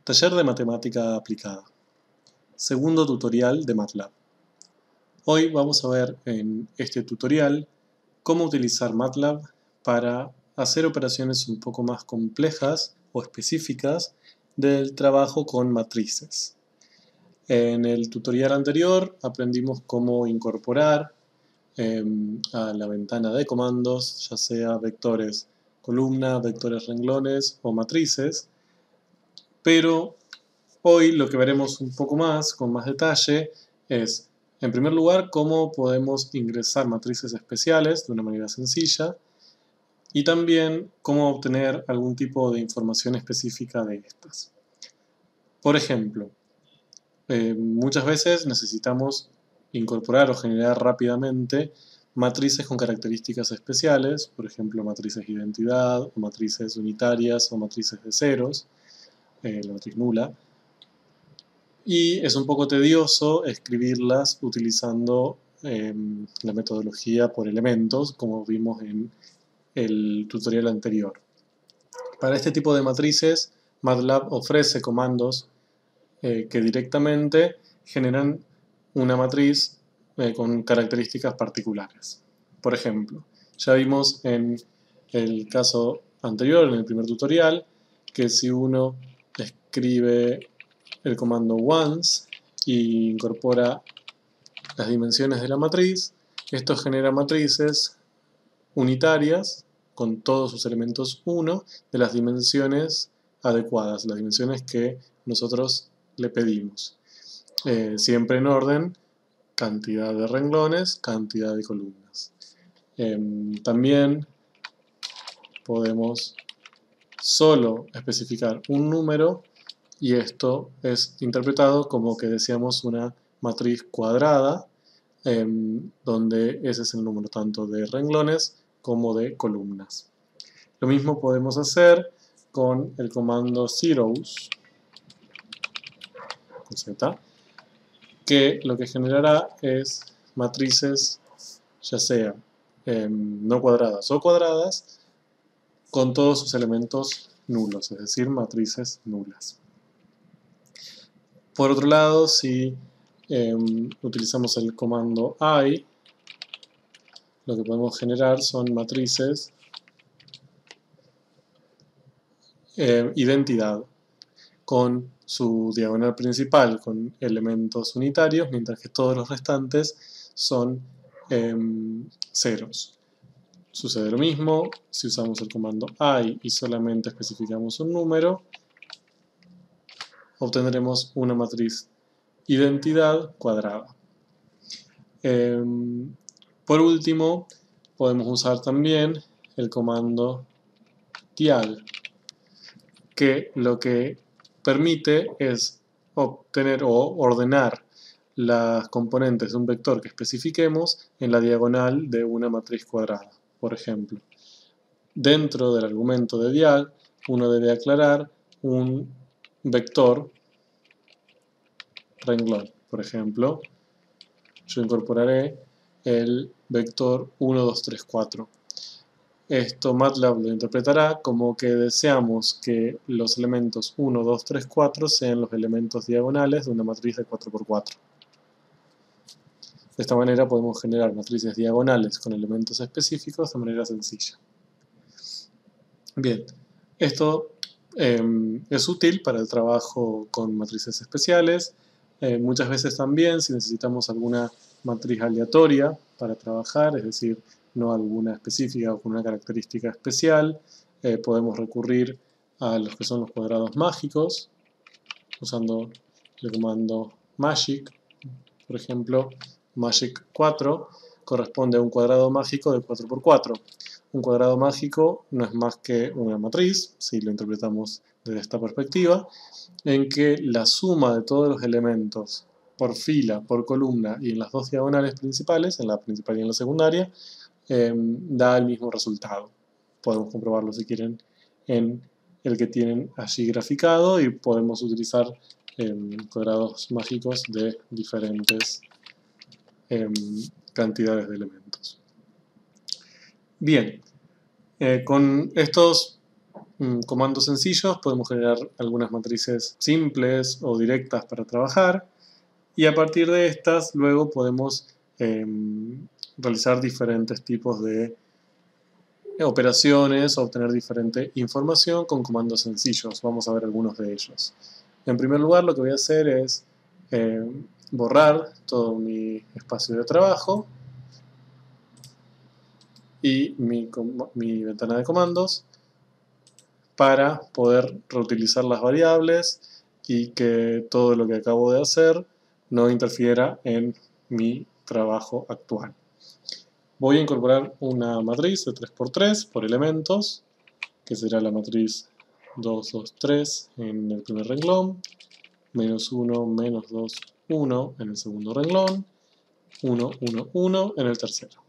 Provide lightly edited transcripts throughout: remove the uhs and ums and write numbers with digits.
Taller de Matemática Aplicada. Segundo tutorial de MATLAB. Hoy vamos a ver en este tutorial cómo utilizar MATLAB para hacer operaciones un poco más complejas o específicas del trabajo con matrices. En el tutorial anterior aprendimos cómo incorporar a la ventana de comandos, ya sea vectores columna, vectores renglones o matrices, pero hoy lo que veremos un poco más, con más detalle, es, en primer lugar, cómo podemos ingresar matrices especiales de una manera sencilla y también cómo obtener algún tipo de información específica de estas. Por ejemplo, muchas veces necesitamos incorporar o generar rápidamente matrices con características especiales, por ejemplo, matrices de identidad, o matrices unitarias o matrices de ceros, la matriz nula. Y es un poco tedioso escribirlas utilizando la metodología por elementos, como vimos en el tutorial anterior. Para este tipo de matrices, MATLAB ofrece comandos que directamente generan una matriz con características particulares. Por ejemplo, ya vimos en el caso anterior, en el primer tutorial, que si uno escribe el comando once y incorpora las dimensiones de la matriz, esto genera matrices unitarias con todos sus elementos 1 de las dimensiones adecuadas, las dimensiones que nosotros le pedimos. Siempre en orden, cantidad de renglones, cantidad de columnas. También podemos solo especificar un número y esto es interpretado como que deseamos una matriz cuadrada, donde ese es el número tanto de renglones como de columnas. Lo mismo podemos hacer con el comando zeros, con Z, que lo que generará es matrices, ya sea no cuadradas o cuadradas, con todos sus elementos nulos, es decir, matrices nulas. Por otro lado, si utilizamos el comando I, lo que podemos generar son matrices identidad, con su diagonal principal con elementos unitarios, mientras que todos los restantes son ceros. Sucede lo mismo si usamos el comando I y solamente especificamos un número, obtendremos una matriz identidad cuadrada. Por último, podemos usar también el comando diag, que lo que permite es obtener o ordenar las componentes de un vector que especifiquemos en la diagonal de una matriz cuadrada. Por ejemplo, dentro del argumento de diag, uno debe aclarar un vector renglón. Por ejemplo, yo incorporaré el vector 1, 2, 3, 4. Esto MATLAB lo interpretará como que deseamos que los elementos 1, 2, 3, 4 sean los elementos diagonales de una matriz de 4×4. De esta manera podemos generar matrices diagonales con elementos específicos de manera sencilla. Bien, esto es útil para el trabajo con matrices especiales. Muchas veces también, si necesitamos alguna matriz aleatoria para trabajar, es decir, no alguna específica o con una característica especial, podemos recurrir a los que son los cuadrados mágicos, usando el comando magic. Por ejemplo, magic 4 corresponde a un cuadrado mágico de 4×4. Un cuadrado mágico no es más que una matriz, si lo interpretamos desde esta perspectiva, en que la suma de todos los elementos por fila, por columna y en las dos diagonales principales, en la principal y en la secundaria, da el mismo resultado. Podemos comprobarlo si quieren en el que tienen allí graficado y podemos utilizar cuadrados mágicos de diferentes cantidades de elementos. Bien, con estos comandos sencillos podemos generar algunas matrices simples o directas para trabajar, y a partir de estas luego podemos realizar diferentes tipos de operaciones, obtener diferente información con comandos sencillos. Vamos a ver algunos de ellos. En primer lugar, lo que voy a hacer es borrar todo mi espacio de trabajo y mi ventana de comandos para poder reutilizar las variables y que todo lo que acabo de hacer no interfiera en mi trabajo actual. Voy a incorporar una matriz de 3×3 por elementos, que será la matriz 2, 2, 3 en el primer renglón, menos 1, menos 2, 1 en el segundo renglón, 1, 1, 1 en el tercero.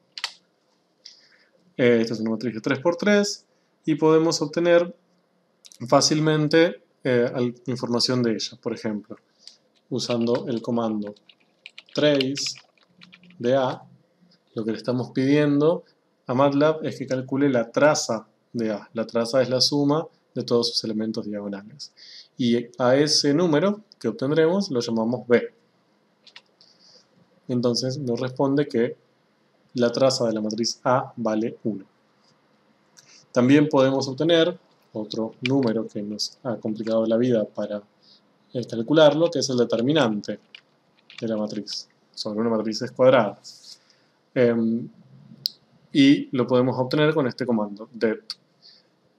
Esta es una matriz de 3×3 y podemos obtener fácilmente información de ella. Por ejemplo, usando el comando trace de A, lo que le estamos pidiendo a MATLAB es que calcule la traza de A. La traza es la suma de todos sus elementos diagonales. Y a ese número que obtendremos lo llamamos B. Entonces nos responde que la traza de la matriz A vale 1. También podemos obtener otro número que nos ha complicado la vida para calcularlo, que es el determinante de la matriz, sobre una matriz cuadrada. Y lo podemos obtener con este comando, det,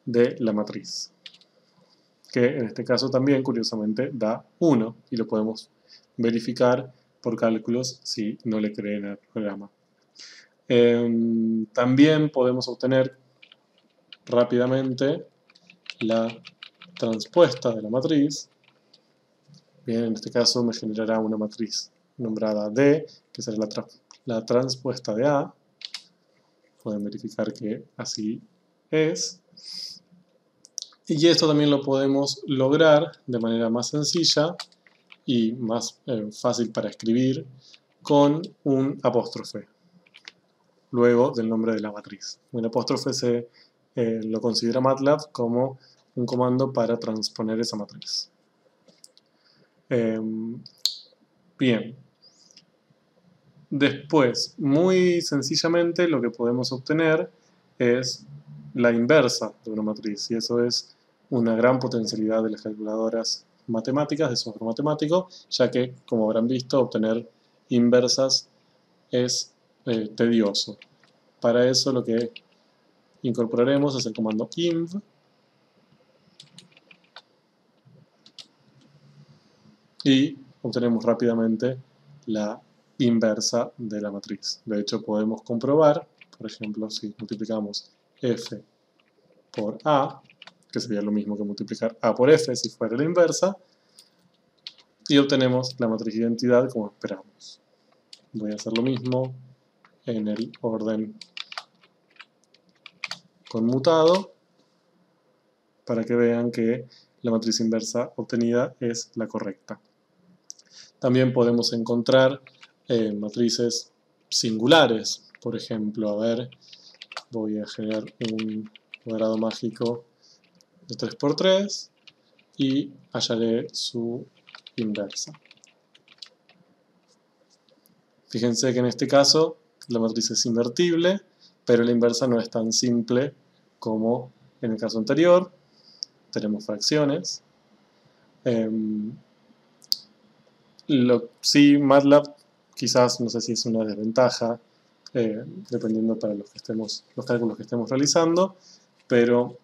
de la matriz, que en este caso también, curiosamente, da 1, y lo podemos verificar por cálculos si no le creen al programa. También podemos obtener rápidamente la transpuesta de la matriz. Bien, en este caso me generará una matriz nombrada D, que será la transpuesta de A. Pueden verificar que así es. Y esto también lo podemos lograr de manera más sencilla y más fácil para escribir con un apóstrofe luego del nombre de la matriz. Un apóstrofe lo considera MATLAB como un comando para transponer esa matriz. Bien. Después, muy sencillamente, lo que podemos obtener es la inversa de una matriz, y eso es una gran potencialidad de las calculadoras matemáticas, de software matemático, ya que, como habrán visto, obtener inversas es tedioso. Para eso lo que incorporaremos es el comando inv, y obtenemos rápidamente la inversa de la matriz. De hecho, podemos comprobar, por ejemplo, si multiplicamos f por a, que sería lo mismo que multiplicar a por f si fuera la inversa, y obtenemos la matriz de identidad como esperamos. Voy a hacer lo mismo en el orden conmutado para que vean que la matriz inversa obtenida es la correcta. También podemos encontrar matrices singulares. Por ejemplo, a ver, voy a generar un cuadrado mágico de 3×3 y hallaré su inversa. Fíjense que en este caso la matriz es invertible, pero la inversa no es tan simple como en el caso anterior. Tenemos fracciones. Sí, MATLAB quizás, no sé si es una desventaja, dependiendo para los cálculos que estemos realizando, pero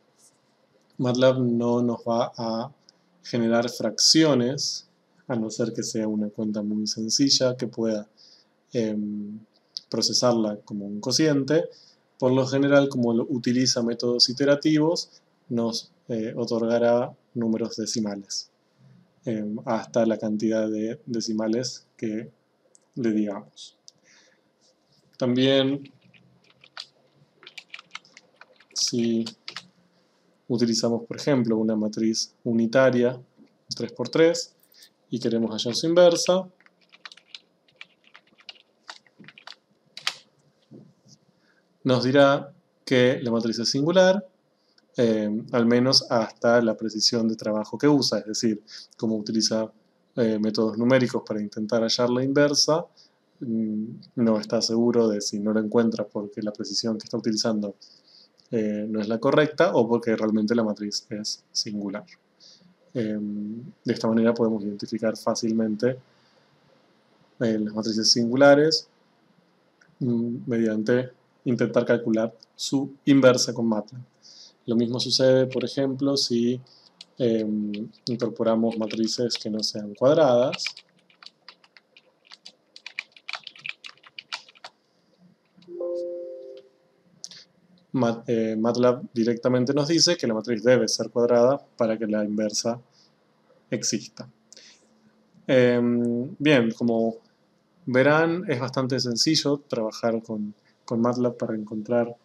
MATLAB no nos va a generar fracciones, a no ser que sea una cuenta muy sencilla que pueda procesarla como un cociente. Por lo general, como utiliza métodos iterativos, nos otorgará números decimales, hasta la cantidad de decimales que le digamos. También, si utilizamos, por ejemplo, una matriz unitaria 3×3 y queremos hallar su inversa, nos dirá que la matriz es singular, al menos hasta la precisión de trabajo que usa, es decir, cómo utiliza métodos numéricos para intentar hallar la inversa, no está seguro de si no lo encuentra porque la precisión que está utilizando no es la correcta o porque realmente la matriz es singular. De esta manera podemos identificar fácilmente las matrices singulares mediante intentar calcular su inversa con MATLAB. Lo mismo sucede, por ejemplo, si incorporamos matrices que no sean cuadradas. MATLAB directamente nos dice que la matriz debe ser cuadrada para que la inversa exista. Bien, como verán, es bastante sencillo trabajar con MATLAB para encontrar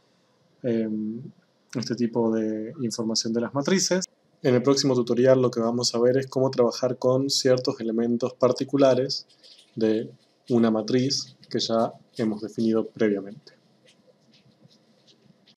este tipo de información de las matrices. En el próximo tutorial lo que vamos a ver es cómo trabajar con ciertos elementos particulares de una matriz que ya hemos definido previamente.